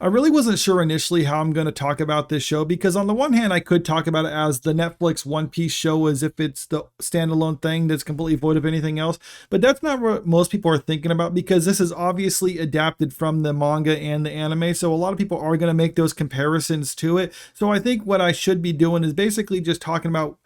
I really wasn't sure initially how I'm going to talk about this show because on the one hand, I could talk about it as the Netflix One Piece show as if it's the standalone thing that's completely void of anything else. But that's not what most people are thinking about because this is obviously adapted from the manga and the anime. So a lot of people are going to make those comparisons to it. So I think what I should be doing is basically just talking about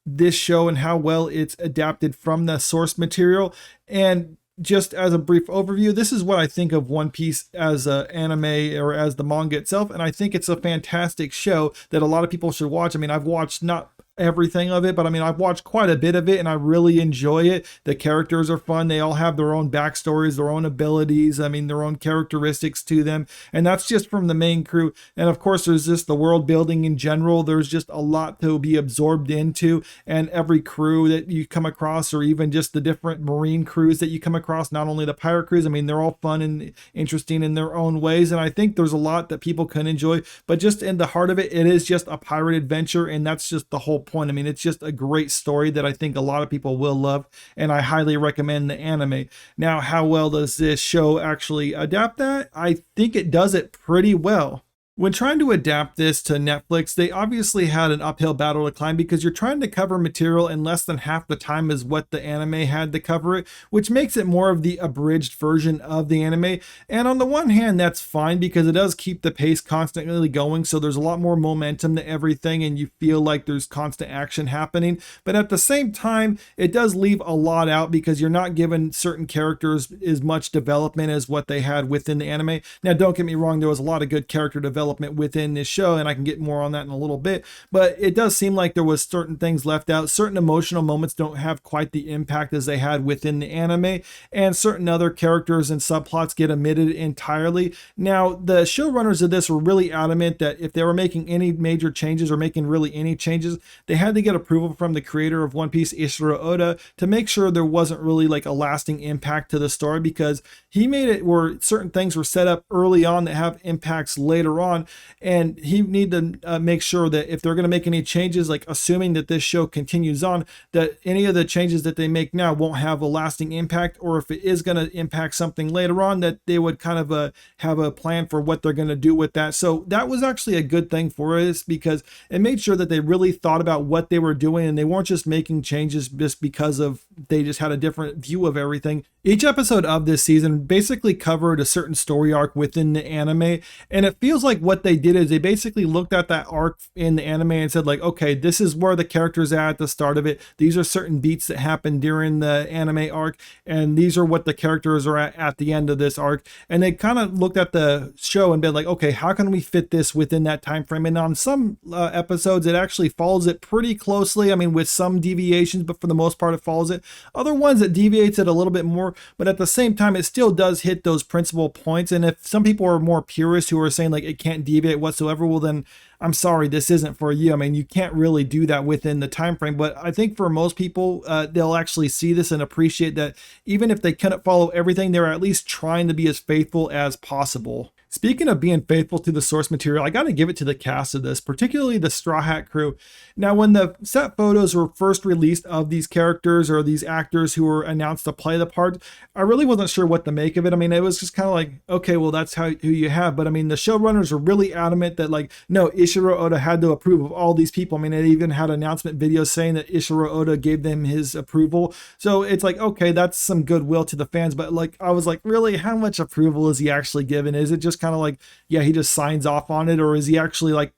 this show and how well it's adapted from the source material. And just as a brief overview, this is what I think of One Piece as an anime or as the manga itself. And I think it's a fantastic show that a lot of people should watch. I mean, I've watched not everything of it, but I mean, I've watched quite a bit of it and I really enjoy it. The characters are fun. They all have their own backstories, their own abilities. I mean, their own characteristics to them. And that's just from the main crew. And of course, there's just the world building in general. There's just a lot to be absorbed into. And every crew that you come across, or even just the different marine crews that you come across, not only the pirate crews, I mean, they're all fun and interesting in their own ways. And I think there's a lot that people can enjoy, but just in the heart of it, it is just a pirate adventure. And that's just the whole point. I mean, it's just a great story that I think a lot of people will love, and I highly recommend the anime. Now, how well does this show actually adapt that? I think it does it pretty well. When trying to adapt this to Netflix, they obviously had an uphill battle to climb because you're trying to cover material in less than half the time as what the anime had to cover it, which makes it more of the abridged version of the anime. And on the one hand, that's fine because it does keep the pace constantly going, so there's a lot more momentum to everything and you feel like there's constant action happening. But at the same time, it does leave a lot out because you're not given certain characters as much development as what they had within the anime. Now, don't get me wrong, there was a lot of good character development within this show, and I can get more on that in a little bit, but it does seem like there was certain things left out. Certain emotional moments don't have quite the impact as they had within the anime, and certain other characters and subplots get omitted entirely. Now, the showrunners of this were really adamant that if they were making any major changes or making really any changes, they had to get approval from the creator of One Piece, Ishiro Oda, to make sure there wasn't really like a lasting impact to the story, because he made it where certain things were set up early on that have impacts later on. And he need to make sure that if they're going to make any changes, like assuming that this show continues on, that any of the changes that they make now won't have a lasting impact, or if it is going to impact something later on, that they would kind of have a plan for what they're going to do with that. So that was actually a good thing for us because it made sure that they really thought about what they were doing and they weren't just making changes just because of they just had a different view of everything. Each episode of this season basically covered a certain story arc within the anime, and it feels like what they did is they basically looked at that arc in the anime and said like, okay, this is where the character's at the start of it. These are certain beats that happen during the anime arc, and these are what the characters are at the end of this arc. And they kind of looked at the show and been like, okay, how can we fit this within that time frame? And on some episodes, it actually follows it pretty closely. I mean, with some deviations, but for the most part, it follows it. Other ones, it deviates it a little bit more, but at the same time, it still does hit those principal points. And if some people are more purists who are saying like it can't deviate whatsoever, well then I'm sorry, this isn't for you. I mean, you can't really do that within the time frame. But I think for most people, they'll actually see this and appreciate that even if they couldn't follow everything, they're at least trying to be as faithful as possible. Speaking of being faithful to the source material, I got to give it to the cast of this, particularly the Straw Hat crew. Now, when the set photos were first released of these characters or these actors who were announced to play the part, I really wasn't sure what to make of it. I mean, it was just kind of like, okay, well, that's who you have. But I mean, the showrunners were really adamant that like, no, Ishiro Oda had to approve of all these people. I mean, they even had announcement videos saying that Ishiro Oda gave them his approval. So it's like, okay, that's some goodwill to the fans. But like, I was like, really, how much approval is he actually given? Is it just kind of like, yeah, he just signs off on it, or is he actually like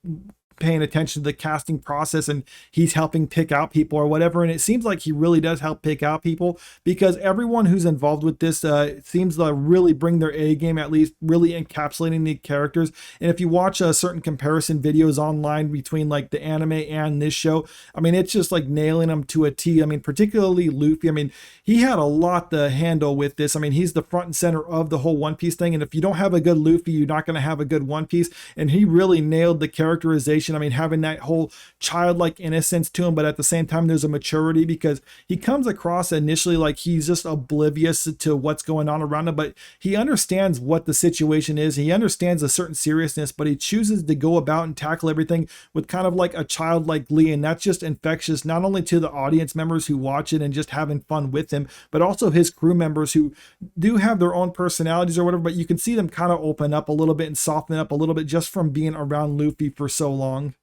paying attention to the casting process and he's helping pick out people or whatever? And it seems like he really does help pick out people because everyone who's involved with this seems to really bring their A game, at least really encapsulating the characters. And if you watch certain comparison videos online between like the anime and this show, I mean, it's just like nailing them to a T. I mean, particularly Luffy. I mean, he had a lot to handle with this. I mean, he's the front and center of the whole One Piece thing. And if you don't have a good Luffy, you're not going to have a good One Piece. And he really nailed the characterization adaptation. I mean, having that whole childlike innocence to him, but at the same time, there's a maturity because he comes across initially like he's just oblivious to what's going on around him, but he understands what the situation is. He understands a certain seriousness, but he chooses to go about and tackle everything with kind of like a childlike glee. And that's just infectious, not only to the audience members who watch it and just having fun with him, but also his crew members who do have their own personalities or whatever, but you can see them kind of open up a little bit and soften up a little bit just from being around Luffy for so long.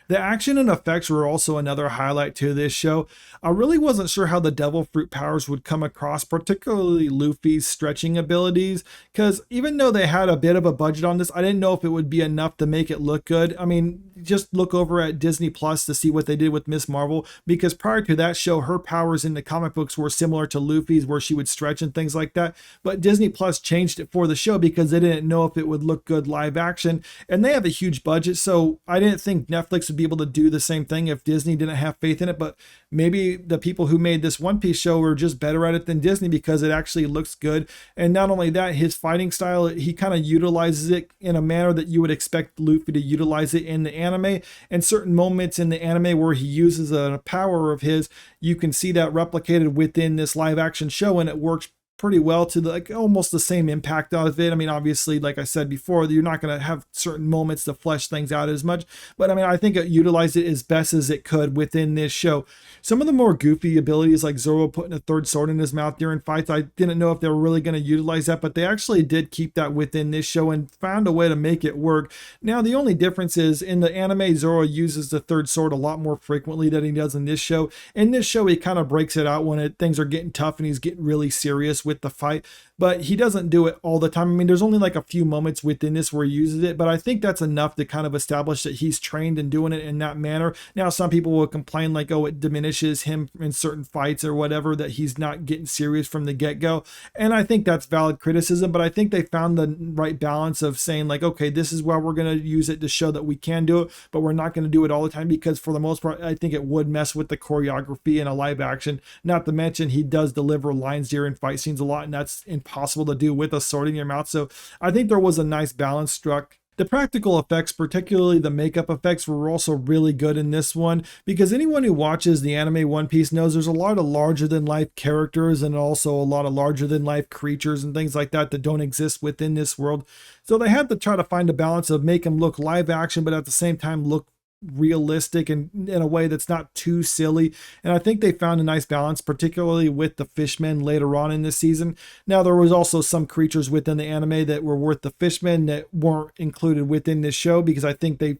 The action and effects were also another highlight to this show. I really wasn't sure how the devil fruit powers would come across, particularly Luffy's stretching abilities, because even though they had a bit of a budget on this, I didn't know if it would be enough to make it look good. I mean, just look over at Disney Plus to see what they did with Miss Marvel, because prior to that show, her powers in the comic books were similar to Luffy's, where she would stretch and things like that. But Disney Plus changed it for the show because they didn't know if it would look good live action, and they have a huge budget, so I didn't think Netflix would be able to do the same thing if Disney didn't have faith in it. But maybe the people who made this One Piece show were just better at it than Disney because it actually looks good. And not only that, his fighting style, he kind of utilizes it in a manner that you would expect Luffy to utilize it in the anime. And certain moments in the anime where he uses a power of his, you can see that replicated within this live action show, and it works pretty well to the, like almost the same impact of it. I mean, obviously, like I said before, you're not going to have certain moments to flesh things out as much, but I mean, I think it utilized it as best as it could within this show. Some of the more goofy abilities, like Zoro putting a third sword in his mouth during fights, I didn't know if they were really going to utilize that, but they actually did keep that within this show and found a way to make it work. Now, the only difference is in the anime, Zoro uses the third sword a lot more frequently than he does in this show. In this show, he kind of breaks it out when things are getting tough and he's getting really serious with the fight, but he doesn't do it all the time. I mean, there's only like a few moments within this where he uses it, but I think that's enough to kind of establish that he's trained in doing it in that manner. Now, some people will complain like, oh, it diminishes him in certain fights or whatever, that he's not getting serious from the get-go. And I think that's valid criticism, but I think they found the right balance of saying like, okay, this is where we're going to use it to show that we can do it, but we're not going to do it all the time, because for the most part, I think it would mess with the choreography in a live action. Not to mention, he does deliver lines during fight scenes a lot, and that's impossible to do with a sword in your mouth. So I think there was a nice balance struck. The practical effects, particularly the makeup effects, were also really good in this one, because anyone who watches the anime One Piece knows there's a lot of larger than life characters and also a lot of larger than life creatures and things like that that don't exist within this world. So they had to try to find a balance of make them look live action, but at the same time look realistic and in a way that's not too silly. And I think they found a nice balance, particularly with the fishmen later on in this season. Now, there was also some creatures within the anime that were worth the fishmen that weren't included within this show, because I think they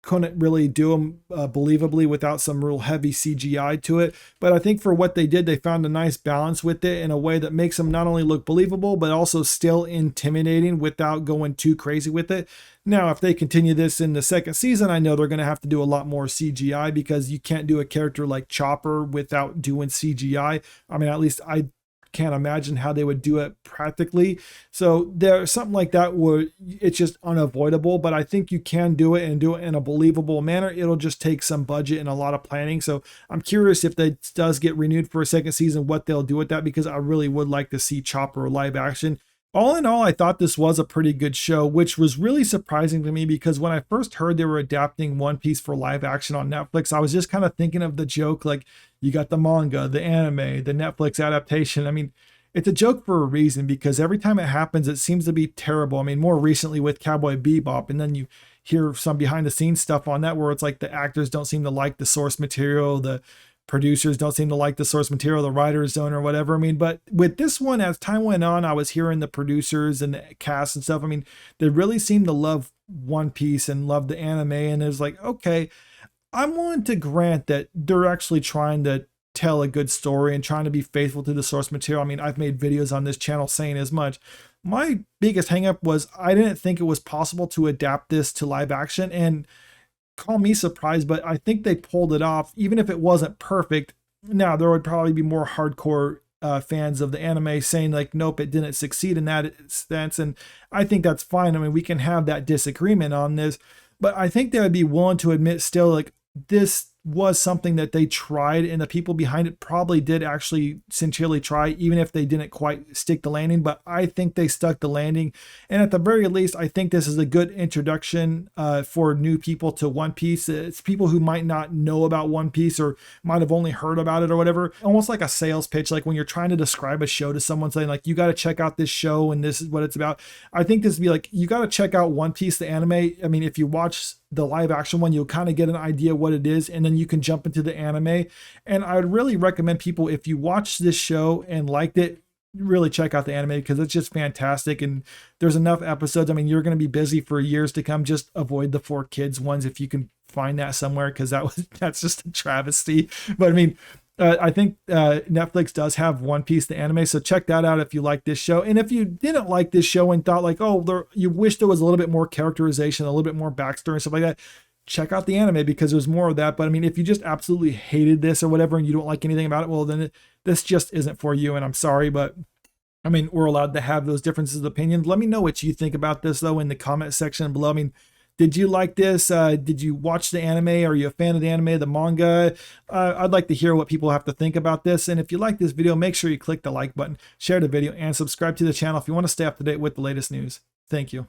couldn't really do them believably without some real heavy CGI to it. But I think for what they did, they found a nice balance with it in a way that makes them not only look believable, but also still intimidating without going too crazy with it. Now, if they continue this in the second season, I know they're going to have to do a lot more CGI, because you can't do a character like Chopper without doing CGI. I mean, at least I can't imagine how they would do it practically. So there's something like that where it's just unavoidable, but I think you can do it and do it in a believable manner. It'll just take some budget and a lot of planning. So I'm curious if that does get renewed for a second season, what they'll do with that, because I really would like to see Chopper live action. All in all, I thought this was a pretty good show, which was really surprising to me, because when I first heard they were adapting One Piece for live action on Netflix, I was just kind of thinking of the joke, like you got the manga, the anime, the Netflix adaptation. I mean, it's a joke for a reason, because every time it happens, it seems to be terrible. I mean, more recently with Cowboy Bebop, and then you hear some behind the scenes stuff on that where it's like the actors don't seem to like the source material, the producers don't seem to like the source material, the writers don't, or whatever. I mean, but with this one, as time went on, I was hearing the producers and the cast and stuff. I mean, they really seemed to love One Piece and love the anime. And it was like, okay, I'm willing to grant that they're actually trying to tell a good story and trying to be faithful to the source material. I mean, I've made videos on this channel saying as much. My biggest hangup was I didn't think it was possible to adapt this to live action, and call me surprised, but I think they pulled it off, even if it wasn't perfect. Now, there would probably be more hardcore fans of the anime saying like, nope, it didn't succeed in that sense. And I think that's fine. I mean, we can have that disagreement on this, but I think they would be willing to admit still like this was something that they tried, and the people behind it probably did actually sincerely try, even if they didn't quite stick the landing. But I think they stuck the landing, and at the very least, I think this is a good introduction for new people to One Piece. It's people who might not know about One Piece or might have only heard about it or whatever. Almost like a sales pitch, like when you're trying to describe a show to someone, saying like, you got to check out this show and this is what it's about. I think this would be like, you got to check out One Piece the anime. I mean, if you watch the live action one, you'll kind of get an idea what it is, and then you can jump into the anime. And I would really recommend people, if you watch this show and liked it, really check out the anime, because it's just fantastic, and there's enough episodes. I mean, you're going to be busy for years to come. Just avoid the 4Kids ones if you can find that somewhere, because that's just a travesty. But I mean, I think Netflix does have One Piece the anime, so check that out if you like this show. And if you didn't like this show and thought like, oh, you wish there was a little bit more characterization, a little bit more backstory and stuff like that, check out the anime, because there's more of that. But I mean, if you just absolutely hated this or whatever and you don't like anything about it, well, then this just isn't for you, and I'm sorry. But I mean, we're allowed to have those differences of opinions. Let me know what you think about this, though, in the comment section below. I mean, did you like this? Did you watch the anime? Are you a fan of the anime, the manga? I'd like to hear what people have to think about this. And if you like this video, make sure you click the like button, share the video, and subscribe to the channel if you want to stay up to date with the latest news. Thank you.